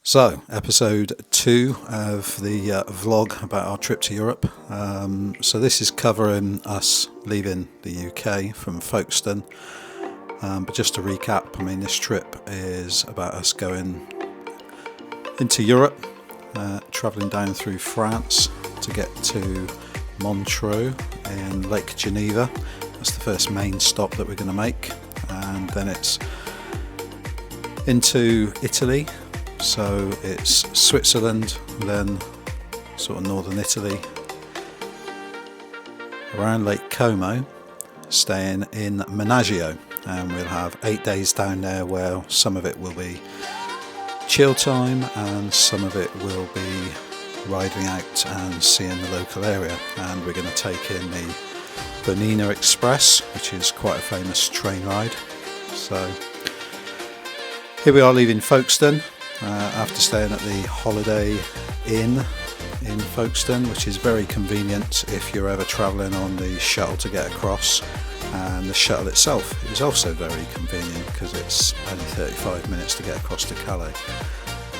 So, episode 2 of the vlog about our trip to Europe. So this is covering us leaving the UK from Folkestone. But just to recap, I mean, this trip is about us going into Europe, travelling down through France to get to Montreux in Lake Geneva. That's the first main stop that we're going to make. And then it's into Italy. So it's Switzerland, then sort of northern Italy, around Lake Como, staying in Menaggio, and we'll have 8 days down there where some of it will be chill time and some of it will be riding out and seeing the local area. And we're going to take in the Bernina Express, which is quite a famous train ride. So here we are leaving Folkestone. After staying at the Holiday Inn in Folkestone, which is very convenient if you're ever travelling on the shuttle to get across, and the shuttle itself is also very convenient because it's only 35 minutes to get across to Calais.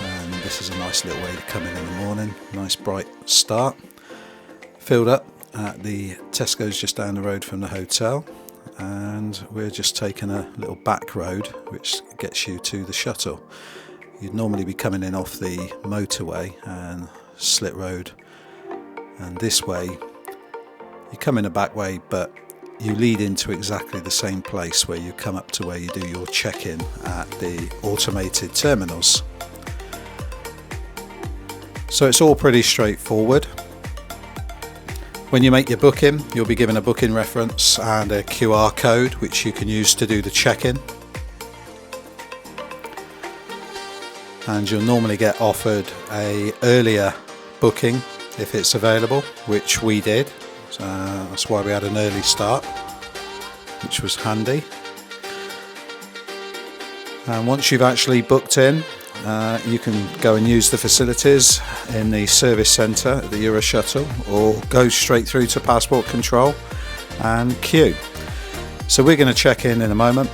And this is a nice little way to come in the morning, nice bright start. Filled up at the Tesco's just down the road from the hotel, and we're just taking a little back road which gets you to the shuttle. You'd normally be coming in off the motorway and slit road, and this way you come in a back way, but you lead into exactly the same place where you come up to where you do your check-in at the automated terminals. So it's all pretty straightforward. When you make your booking, you'll be given a booking reference and a QR code which you can use to do the check-in. And you'll normally get offered a earlier booking if it's available, which we did. So that's why we had an early start, which was handy. And once you've actually booked in, you can go and use the facilities in the service centre at the Euro Shuttle, or go straight through to passport control and queue. So we're going to check in a moment.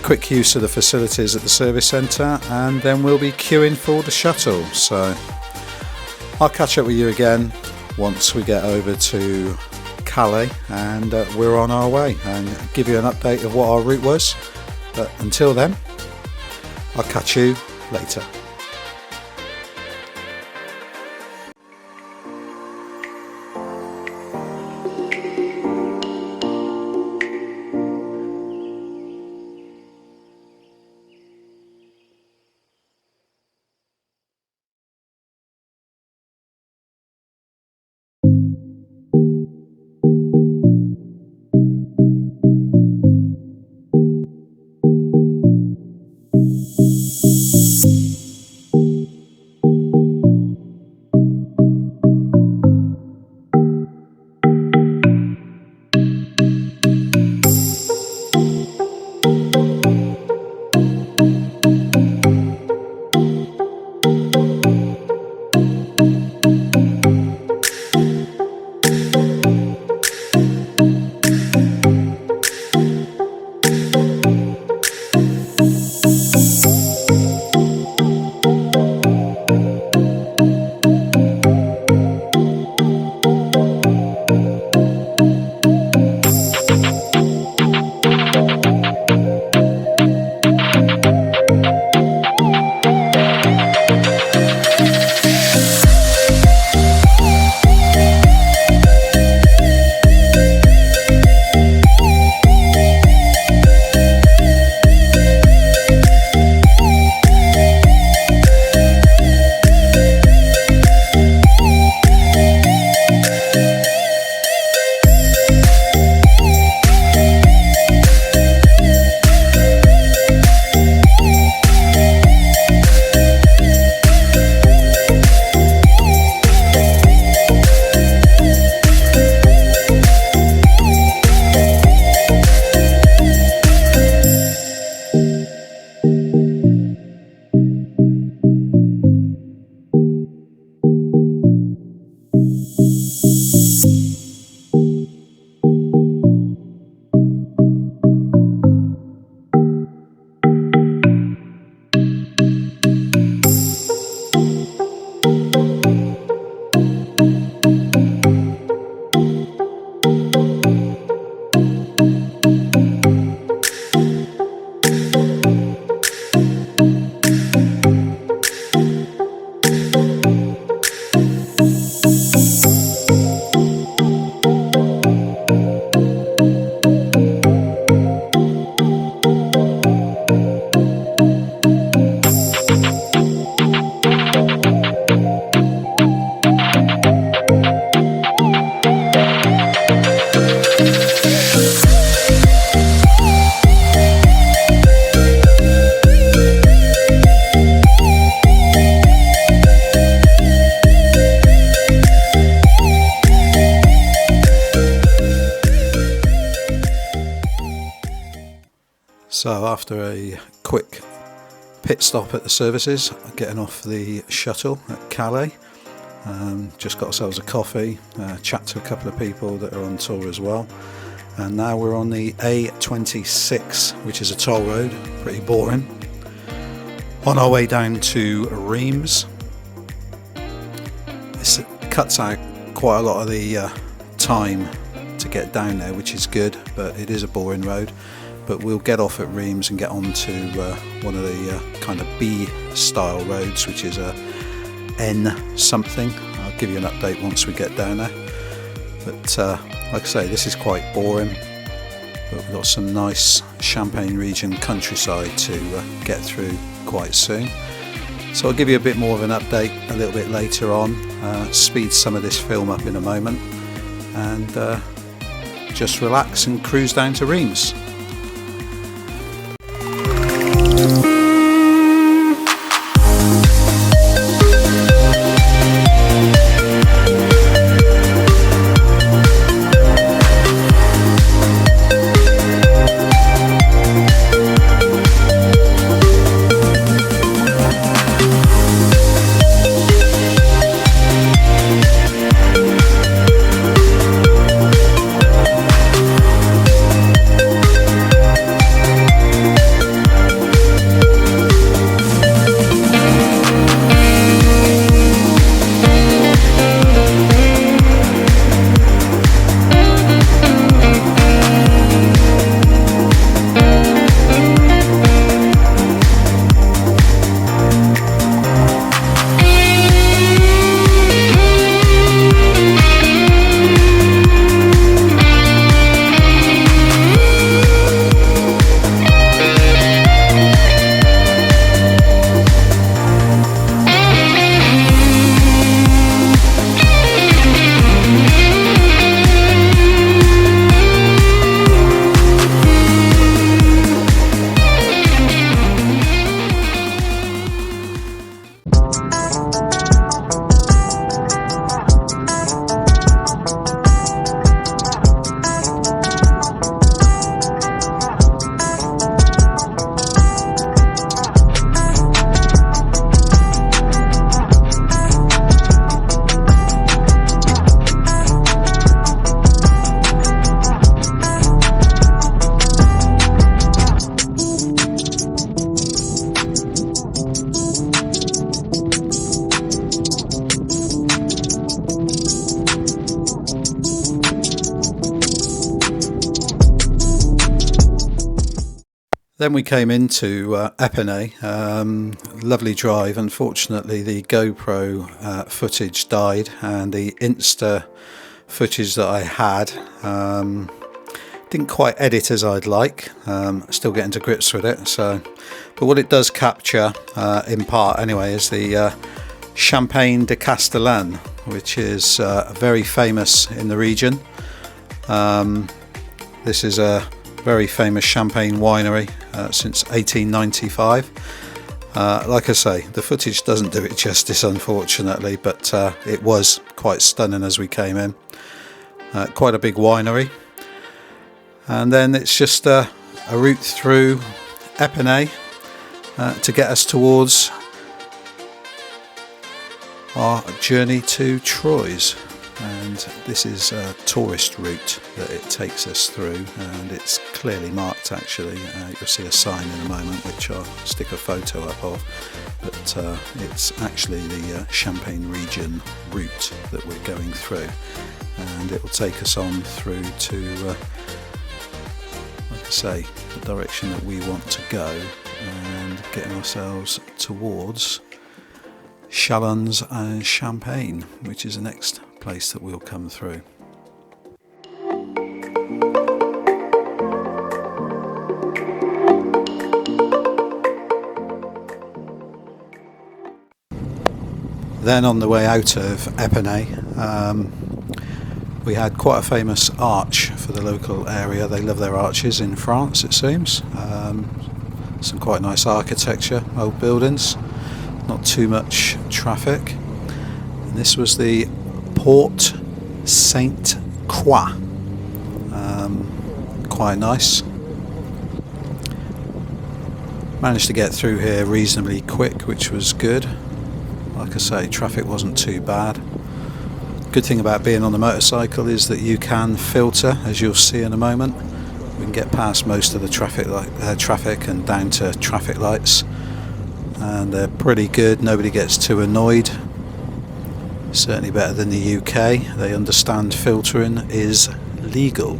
Quick use of the facilities at the service centre, and then we'll be queuing for the shuttle. So I'll catch up with you again once we get over to Calais and we're on our way, and give you an update of what our route was. But until then, I'll catch you later. So after a quick pit stop at the services, getting off the shuttle at Calais, just got ourselves a coffee, chat to a couple of people that are on tour as well, and now we're on the A26, which is a toll road, pretty boring, on our way down to Reims. This cuts out quite a lot of the time to get down there, which is good, but it is a boring road. But we'll get off at Reims and get on to one of the kind of B style roads, which is a N something. I'll give you an update once we get down there. But like I say, this is quite boring, but we've got some nice Champagne region countryside to get through quite soon. So I'll give you a bit more of an update a little bit later on, speed some of this film up in a moment, and just relax and cruise down to Reims. Then we came into Epinay, lovely drive. Unfortunately, the GoPro footage died, and the Insta footage that I had didn't quite edit as I'd like. Still getting to grips with it. But what it does capture, in part anyway, is the Champagne de Castellane, which is very famous in the region. This is a very famous champagne winery since 1895. Like I say, the footage doesn't do it justice, unfortunately, but it was quite stunning as we came in. Quite a big winery. And then it's just a route through Epinay to get us towards our journey to Troyes. And this is a tourist route that it takes us through, and it's clearly marked actually. You'll see a sign in a moment which I'll stick a photo up of, but it's actually the Champagne region route that we're going through, and it will take us on through to, like I say, the direction that we want to go, and getting ourselves towards Chalons and Champagne, which is the next place that we'll come through. Then on the way out of Epinay, we had quite a famous arch for the local area. They love their arches in France, it seems. Some quite nice architecture, old buildings, not too much traffic. And this was the Port Sainte Croix, quite nice. Managed to get through here reasonably quick, which was good. Like I say, traffic wasn't too bad. Good thing about being on the motorcycle is that you can filter, as you'll see in a moment. We can get past most of the traffic and down to traffic lights, and they're pretty good. Nobody gets too annoyed. Certainly better than the UK. They understand filtering is legal.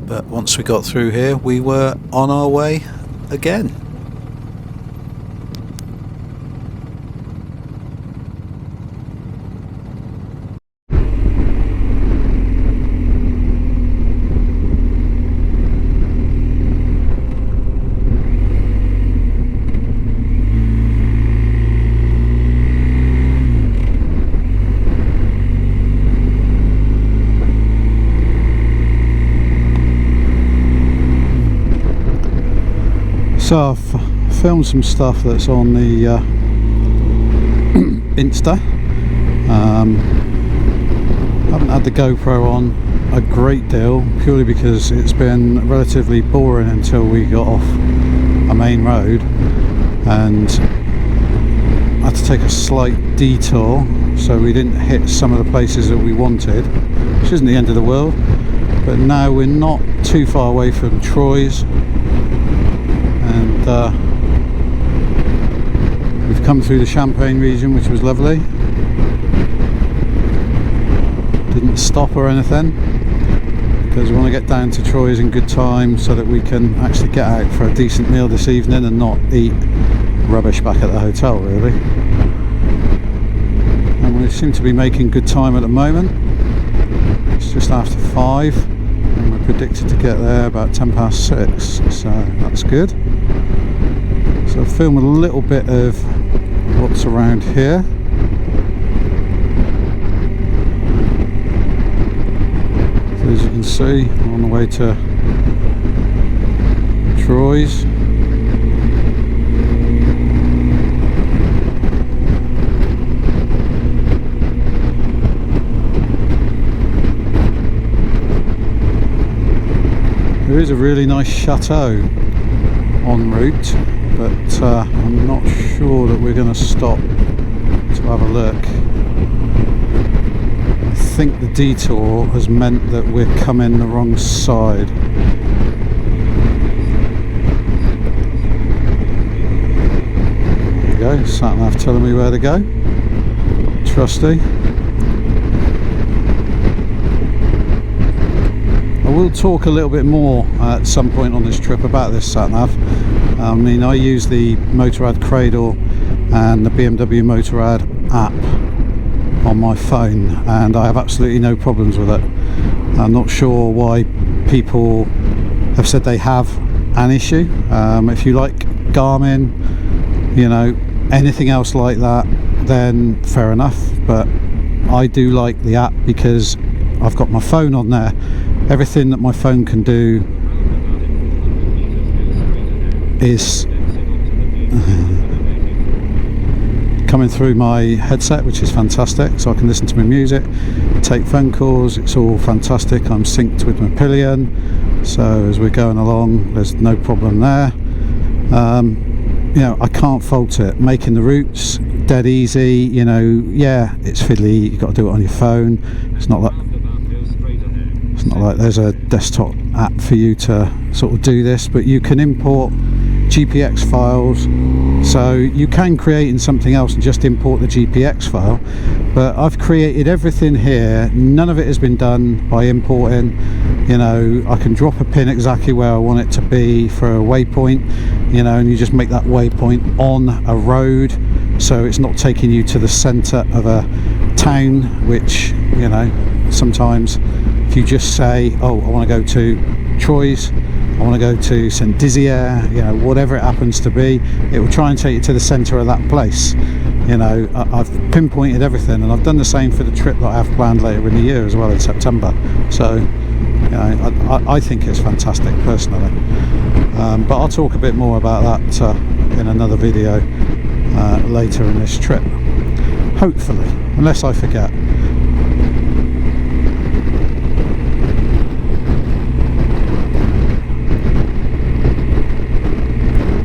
But once we got through here, we were on our way again. So I've filmed some stuff that's on the Insta. Haven't had the GoPro on a great deal, purely because it's been relatively boring until we got off a main road, and I had to take a slight detour so we didn't hit some of the places that we wanted, which isn't the end of the world. But now we're not too far away from Troyes, and we've come through the Champagne region, which was lovely. Didn't stop or anything, because we want to get down to Troyes in good time so that we can actually get out for a decent meal this evening and not eat rubbish back at the hotel, really. And we seem to be making good time at the moment. It's just after 5 and we're predicted to get there about 6:10, so that's good. So I'll film a little bit of what's around here. So as you can see, we're on the way to Troyes. There is a really nice chateau en route, but I'm not sure that we're going to stop to have a look. I think the detour has meant that we're coming the wrong side. There we go, sat-nav telling me where to go. Trusty. I will talk a little bit more at some point on this trip about this sat-nav. I mean, I use the Motorrad Cradle and the BMW Motorrad app on my phone, and I have absolutely no problems with it. I'm not sure why people have said they have an issue. If you like Garmin, you know, anything else like that, then fair enough, but I do like the app because I've got my phone on there. Everything that my phone can do is coming through my headset, which is fantastic, so I can listen to my music, take phone calls. It's all fantastic. I'm synced with my pillion, so as we're going along there's no problem there. You know, I can't fault it. Making the routes dead easy. You know, yeah, it's fiddly, you've got to do it on your phone. It's not like there's a desktop app for you to sort of do this, but you can import GPX files, so you can create in something else and just import the GPX file. But I've created everything here. None of it has been done by importing. You know, I can drop a pin exactly where I want it to be for a waypoint, you know, and you just make that waypoint on a road, so it's not taking you to the centre of a town, which, you know, sometimes if you just say, oh, I want to go to Troyes, I want to go to St Dizier, you know, whatever it happens to be, it will try and take you to the centre of that place. You know, I've pinpointed everything, and I've done the same for the trip that I have planned later in the year as well, in September. So, you know, I think it's fantastic personally. But I'll talk a bit more about that in another video later in this trip, hopefully, unless I forget.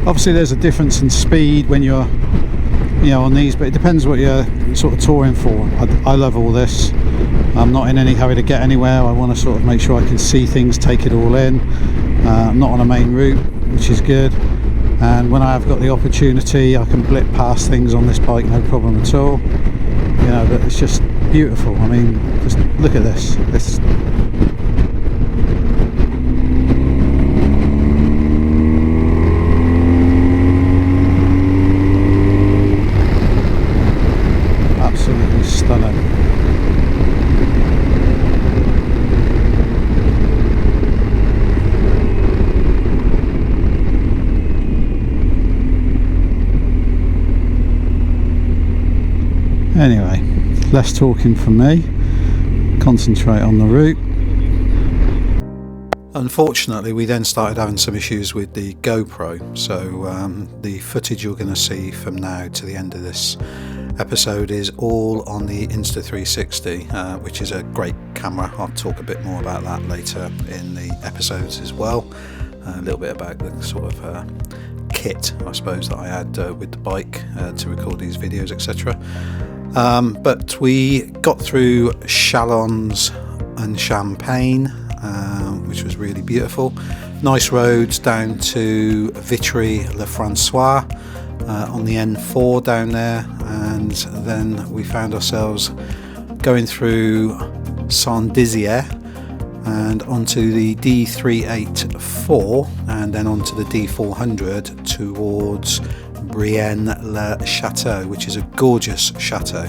Obviously there's a difference in speed when you're, you know, on these, but it depends what you're sort of touring for. I love all this. I'm not in any hurry to get anywhere. I want to sort of make sure I can see things, take it all in. I'm not on a main route, which is good, and when I have got the opportunity I can blip past things on this bike, no problem at all. You know, but it's just beautiful. I mean, just look at this. This absolutely stunning. Anyway, less talking from me, concentrate on the route. Unfortunately, we then started having some issues with the GoPro, so the footage you're going to see from now to the end of this episode is all on the Insta360, which is a great camera. I'll talk a bit more about that later in the episodes as well. A little bit about the sort of kit, I suppose, that I had with the bike to record these videos, etc. But we got through Chalons and Champagne, which was really beautiful. Nice roads down to Vitry-le-François on the N4 down there, and then we found ourselves going through Saint-Dizier and onto the D384 and then onto the D400 towards Brienne-le-Château, which is a gorgeous chateau,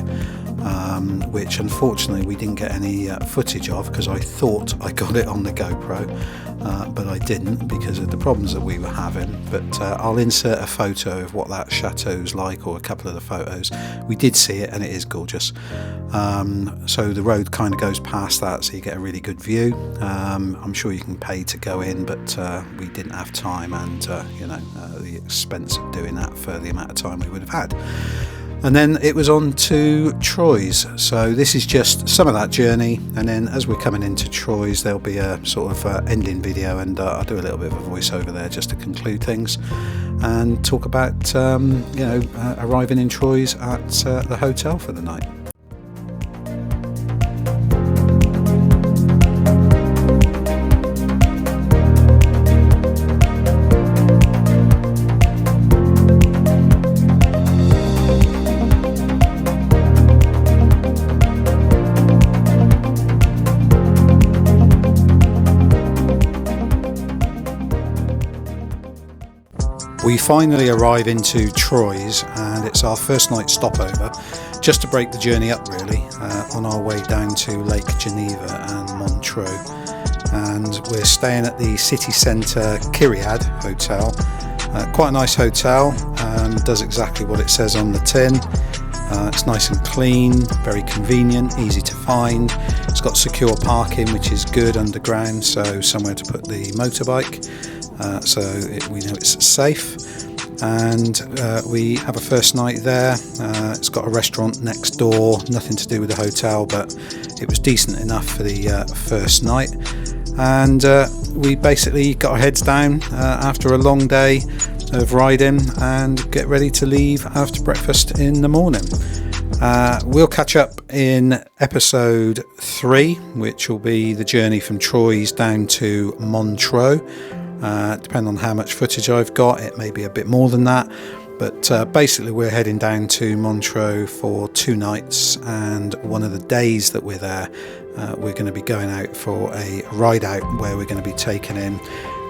which unfortunately we didn't get any footage of because I thought I got it on the GoPro, but I didn't because of the problems that we were having. But I'll insert a photo of what that chateau's like, or a couple of the photos. We did see it and it is gorgeous. So the road kind of goes past that, so you get a really good view. I'm sure you can pay to go in, but we didn't have time, and you know, the expense of doing that for the amount of time we would have had. And then it was on to Troyes. So this is just some of that journey, and then as we're coming into Troyes there'll be a sort of ending video, and I'll do a little bit of a voiceover there just to conclude things and talk about you know, arriving in Troyes at the hotel for the night. We finally arrive into Troyes, and it's our first night stopover, just to break the journey up really, on our way down to Lake Geneva and Montreux. And we're staying at the city centre Kyriad Hotel. Quite a nice hotel, does exactly what it says on the tin. It's nice and clean, very convenient, easy to find. It's got secure parking, which is good underground, so somewhere to put the motorbike. So we know it's safe, and we have a first night there. It's got a restaurant next door, nothing to do with the hotel, but it was decent enough for the first night. And we basically got our heads down after a long day of riding and get ready to leave after breakfast in the morning. We'll catch up in episode 3, which will be the journey from Troyes down to Montreux. Depending on how much footage I've got, it may be a bit more than that, but basically we're heading down to Montreux for 2 nights, and one of the days that we're there, we're going to be going out for a ride out where we're going to be taking in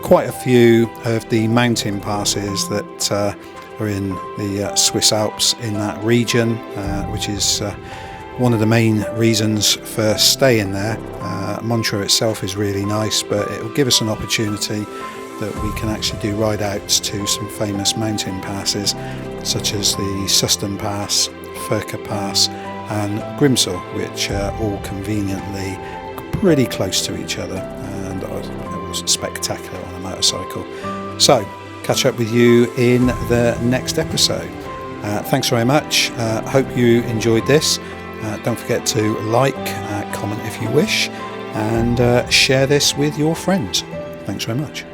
quite a few of the mountain passes that are in the Swiss Alps in that region, which is one of the main reasons for staying there. Montreux itself is really nice, but it will give us an opportunity that we can actually do ride outs to some famous mountain passes such as the Suston Pass, Furka Pass and Grimsel, which are all conveniently pretty close to each other, and it was spectacular on a motorcycle. So catch up with you in the next episode. Thanks very much. Hope you enjoyed this. Don't forget to like, comment if you wish, and share this with your friends. Thanks very much.